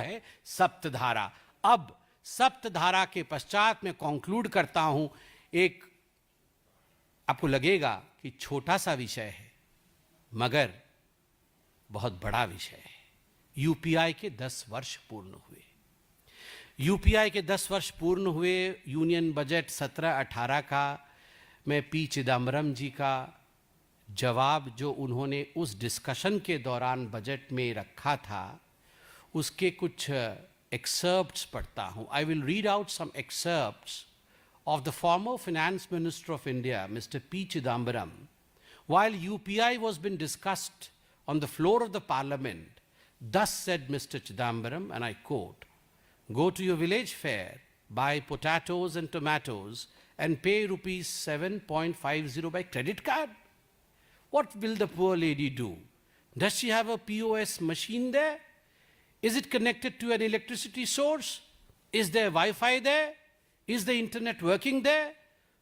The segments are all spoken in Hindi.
है सप्तधारा। अब सप्तधारा के पश्चात मैं कंक्लूड करता हूं, एक आपको लगेगा कि छोटा सा विषय है मगर बहुत बड़ा विषय है। यूपीआई के 10 वर्ष पूर्ण हुए। यूपीआई के 10 वर्ष पूर्ण हुए। यूनियन बजट 17-18 का मैं पी चिदम्बरम जी का जवाब जो उन्होंने उस डिस्कशन के दौरान बजट में रखा था उसके कुछ एक्सर्प्ट्स पढ़ता हूं। I will read out some excerpts of the former Finance Minister of India, Mr. P. Chidambaram, while UPI was being discussed on the floor of the Parliament. Thus said Mr. Chidambaram, and I quote, "Go to your village fair, buy potatoes and tomatoes, and pay rupees 7.50 by credit card. What will the poor lady do? Does she have a POS machine there? Is it connected to an electricity source? Is there Wi-Fi there? Is the internet working there?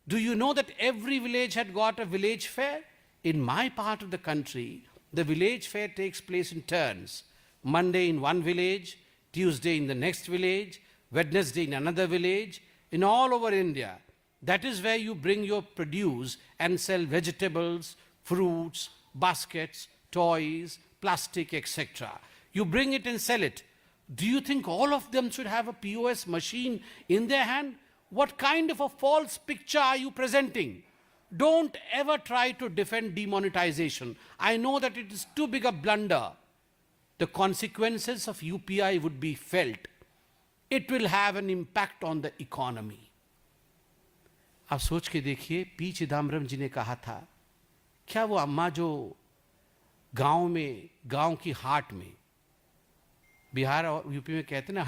Do you know that every village had got a village fair? In my part of the country, the village fair takes place in turns. Monday in one village, Tuesday in the next village, Wednesday in another village, in all over India. That is where you bring your produce and sell vegetables, fruits, baskets, toys, plastic, etc. You bring it and sell it. Do you think all of them should have a POS machine in their hand? What kind of a false picture are you presenting? Don't ever try to defend demonetization. I know that it is too big a blunder. The consequences of UPI would be felt. It will have an impact on the economy. आप सोच के देखिए, पी चिदम्बरम जी ने कहा था, क्या वो अम्मा जो गांव में, गांव की हाट में, बिहार और यूपी में कहते हैं ना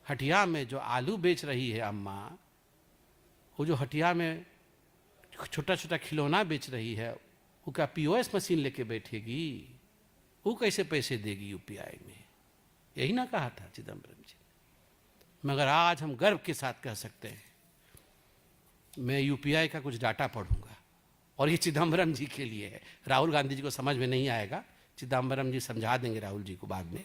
हटिया में जो आलू बेच रही है अम्मा, वो जो हटिया में छोटा छोटा खिलौना बेच रही है, वो क्या पीओएस मशीन लेके बैठेगी? वो कैसे पैसे देगी यूपीआई में? यही ना कहा था चिदम्बरम जी। मगर आज हम गर्व के साथ कह सकते हैं, मैं यूपीआई का कुछ डाटा पढ़ूंगा और ये चिदम्बरम जी के लिए है। राहुल गांधी जी को समझ में नहीं आएगा, चिदम्बरम जी समझा देंगे राहुल जी को बाद में।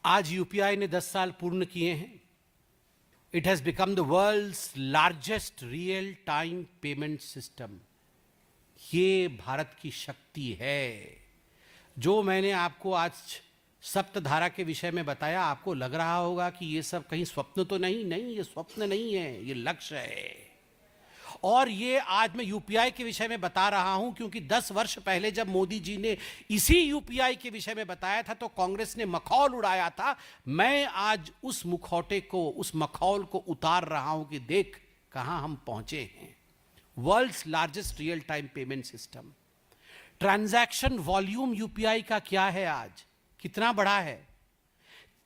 आज यूपीआई ने 10 साल पूर्ण किए हैं। It has become the world's largest real time payment system. ये भारत की शक्ति है। जो मैंने आपको आज सप्तधारा के विषय में बताया, आपको लग रहा होगा कि ये सब कहीं स्वप्न तो नहीं, ये स्वप्न नहीं है, ये लक्ष्य है। और ये आज मैं यूपीआई के विषय में बता रहा हूं क्योंकि 10 वर्ष पहले जब मोदी जी ने इसी यूपीआई के विषय में बताया था तो कांग्रेस ने मखौल उड़ाया था। मैं आज उस मुखौटे को, उस मखौल को उतार रहा हूं कि देख कहां हम पहुंचे हैं। World's largest real time payment system. Transaction volume UPI का क्या है आज, कितना बड़ा है?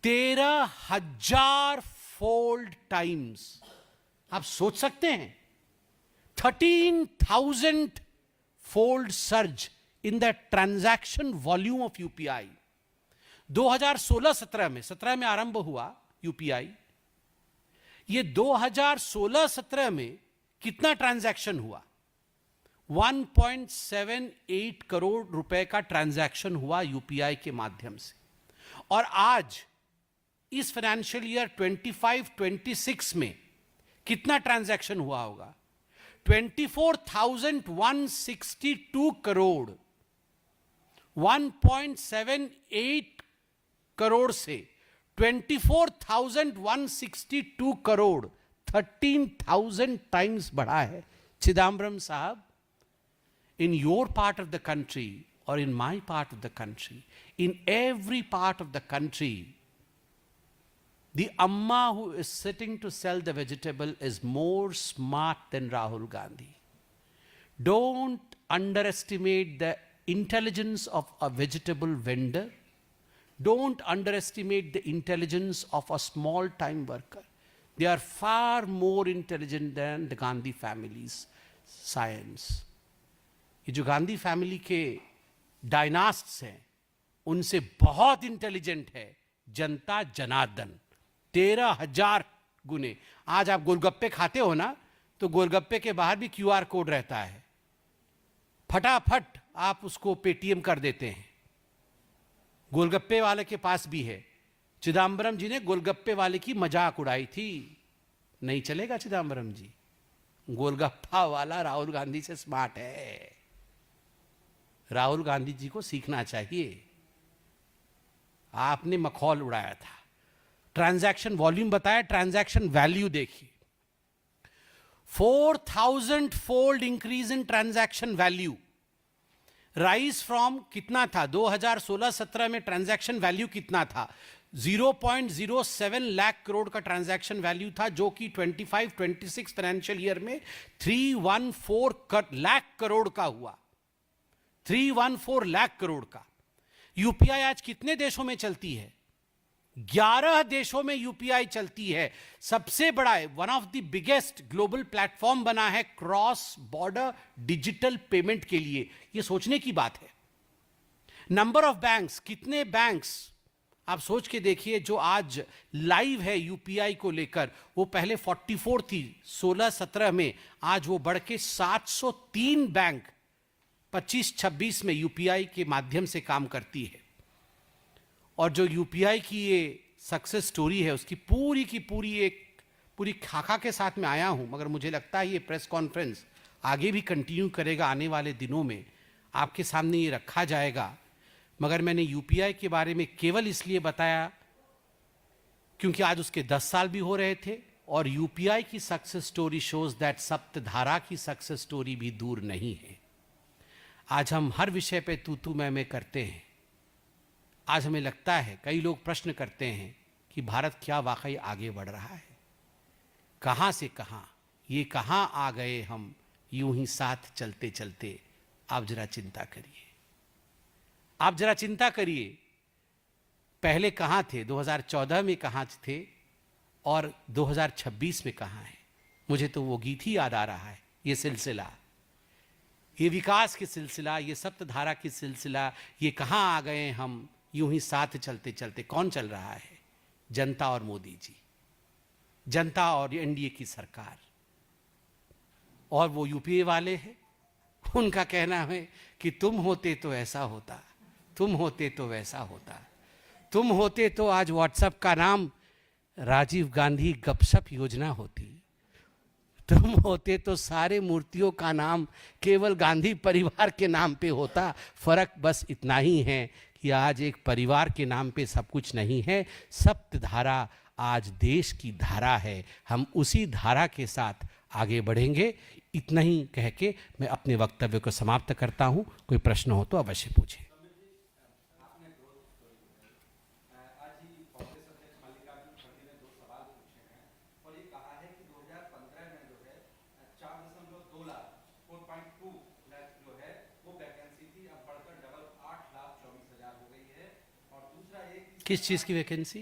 13,000 फोल्ड टाइम्स। आप सोच सकते हैं, 13,000 fold surge in the transaction volume of UPI. 2016-17 में आरंभ हुआ यूपीआई। ये 2016-17 में कितना ट्रांजैक्शन हुआ? 1.78 करोड़ रुपए का ट्रांजैक्शन हुआ यूपीआई के माध्यम से। और आज इस फाइनेंशियल ईयर 25-26 में कितना ट्रांजैक्शन हुआ होगा? 24,162 करोड़। 1.78 करोड़ से 24,162 करोड़, 13,000 टाइम्स बढ़ा है। चिदम्बरम साहब, in your part of the country or in my part of the country, in every part of the country, the amma who is sitting to sell the vegetable is more smart than Rahul Gandhi. Don't underestimate the intelligence of a vegetable vendor. Don't underestimate the intelligence of a small-time worker. They are far more intelligent than the Gandhi family's science. ये जो गांधी फैमिली के डायनास्ट्स हैं, उनसे बहुत इंटेलिजेंट है जनता जनार्दन। 13,000 गुने। आज आप गोलगप्पे खाते हो ना, तो गोलगप्पे के बाहर भी क्यूआर कोड रहता है। फटाफट आप उसको पेटीएम कर देते हैं। गोलगप्पे वाले के पास भी है। चिदम्बरम जी ने गोलगप्पे वाले की मजाक उड़ाई थी, नहीं चलेगा चिदम्बरम जी। गोलगप्पा वाला राहुल गांधी से स्मार्ट है, राहुल गांधी जी को सीखना चाहिए। आपने मखौल उड़ाया था। ट्रांजैक्शन वॉल्यूम बताया, ट्रांजैक्शन वैल्यू देखिए, 4000 fold increase in transaction value, rise from कितना था 2016-17 में ट्रांजैक्शन वैल्यू कितना था, 0.07 लाख करोड़ का ट्रांजैक्शन वैल्यू था, जो कि 25-26 फाइनेंशियल ईयर में 314 लाख करोड़ का हुआ, 314 लाख करोड़ का। यूपीआई आज कितने देशों में चलती है? 11 देशों में यूपीआई चलती है। सबसे बड़ा है, one of the biggest global platform बना है क्रॉस बॉर्डर डिजिटल पेमेंट के लिए। यह सोचने की बात है। नंबर ऑफ बैंक्स, कितने बैंक्स आप सोच के देखिए जो आज लाइव है यूपीआई को लेकर, वो पहले 44 थी 16-17 में, आज वो बढ़ के 703 बैंक 25-26 में यूपीआई के माध्यम से काम करती है। और जो यूपीआई की ये सक्सेस स्टोरी है, उसकी पूरी की पूरी एक पूरी खाका के साथ में आया हूं, मगर मुझे लगता है ये प्रेस कॉन्फ्रेंस आगे भी कंटिन्यू करेगा, आने वाले दिनों में आपके सामने ये रखा जाएगा। मगर मैंने यूपीआई के बारे में केवल इसलिए बताया क्योंकि आज उसके 10 साल भी हो रहे थे, और यूपीआई की सक्सेस स्टोरी शोज दैट सप्तधारा की सक्सेस स्टोरी भी दूर नहीं है। आज हम हर विषय पे तू मैं करते हैं। आज हमें लगता है, कई लोग प्रश्न करते हैं कि भारत क्या वाकई आगे बढ़ रहा है? कहां से कहां, ये कहां आ गए हम यूं ही साथ चलते चलते। आप जरा चिंता करिए, आप जरा चिंता करिए, पहले कहां थे, 2014 में कहां थे और 2026 में कहां है। मुझे तो वो गीत ही याद आ रहा है। ये सिलसिला, ये विकास की सिलसिला, ये सप्तधारा की सिलसिला, ये कहां आ गए हम यूं ही साथ चलते चलते। कौन चल रहा है? जनता और मोदी जी, जनता और एनडीए की सरकार। और वो यूपीए वाले हैं, उनका कहना है कि तुम होते तो ऐसा होता, तुम होते तो वैसा होता, तुम होते तो आज व्हाट्सएप का नाम राजीव गांधी गपशप योजना होती, तुम होते तो सारे मूर्तियों का नाम केवल गांधी परिवार के नाम पे होता। फर्क बस इतना ही है कि आज एक परिवार के नाम पे सब कुछ नहीं है। सप्तधारा आज देश की धारा है, हम उसी धारा के साथ आगे बढ़ेंगे। इतना ही कह के मैं अपने वक्तव्य को समाप्त करता हूं। कोई प्रश्न हो तो अवश्य पूछें। किस चीज की वैकेंसी?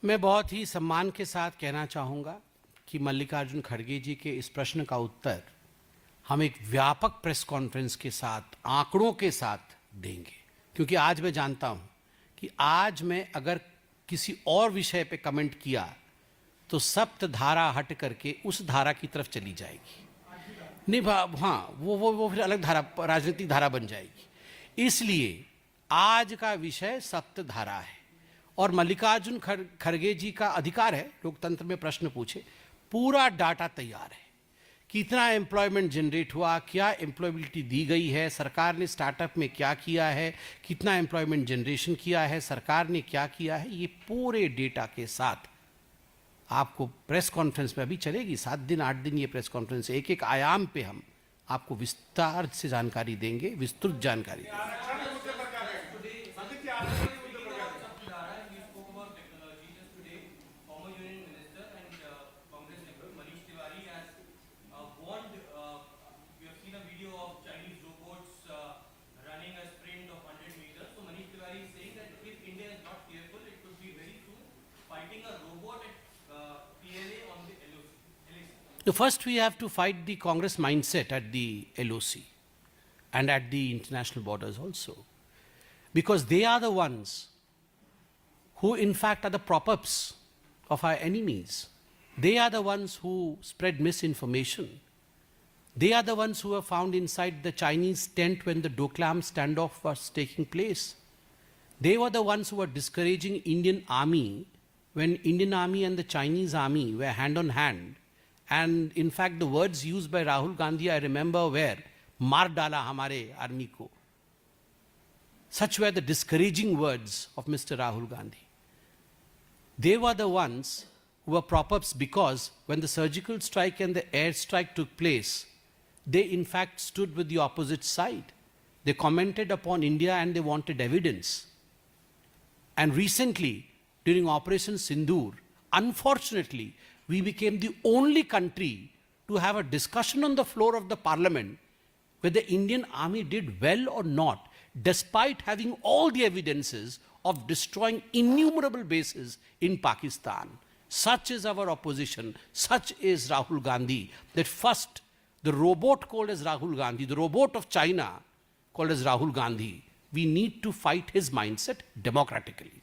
मैं बहुत ही सम्मान के साथ कहना चाहूँगा कि मल्लिकार्जुन खड़गे जी के इस प्रश्न का उत्तर हम एक व्यापक प्रेस कॉन्फ्रेंस के साथ, आंकड़ों के साथ देंगे। क्योंकि आज मैं जानता हूँ कि आज मैं अगर किसी और विषय पे कमेंट किया तो सप्तधारा हट करके उस धारा की तरफ चली जाएगी। नहीं, हाँ, वो फिर अलग धारा, राजनीतिक धारा बन जाएगी। इसलिए आज का विषय सप्तधारा है और मल्लिकार्जुन खड़गे जी का अधिकार है लोकतंत्र में प्रश्न पूछे। पूरा डाटा तैयार है, कितना एम्प्लॉयमेंट जनरेट हुआ, क्या एम्प्लॉयबिलिटी दी गई है, सरकार ने स्टार्टअप में क्या किया है, कितना एम्प्लॉयमेंट जनरेशन किया है, सरकार ने क्या किया है। ये पूरे डेटा के साथ आपको प्रेस कॉन्फ्रेंस में अभी चलेगी 7 दिन 8 दिन ये प्रेस कॉन्फ्रेंस, एक एक आयाम पे हम आपको विस्तार से जानकारी देंगे, विस्तृत जानकारी देंगे। The first, we have to fight the Congress mindset at the LOC and at the international borders also. Because they are the ones who, in fact, are the prop-ups of our enemies. They are the ones who spread misinformation. They are the ones who were found inside the Chinese tent when the Doklam standoff was taking place. They were the ones who were discouraging Indian army when Indian army and the Chinese army were hand on hand. And in fact, the words used by Rahul Gandhi, I remember, were, "Maar dala hamare army ko." Such were the discouraging words of Mr. Rahul Gandhi. They were the ones who were prop-ups because when the surgical strike and the air strike took place, they in fact stood with the opposite side. They commented upon India and they wanted evidence. And recently, during Operation Sindoor, unfortunately, we became the only country to have a discussion on the floor of the parliament whether the Indian army did well or not, despite having all the evidences of destroying innumerable bases in Pakistan. Such is our opposition, such is Rahul Gandhi, that first the robot called as Rahul Gandhi, the robot of China called as Rahul Gandhi, we need to fight his mindset democratically.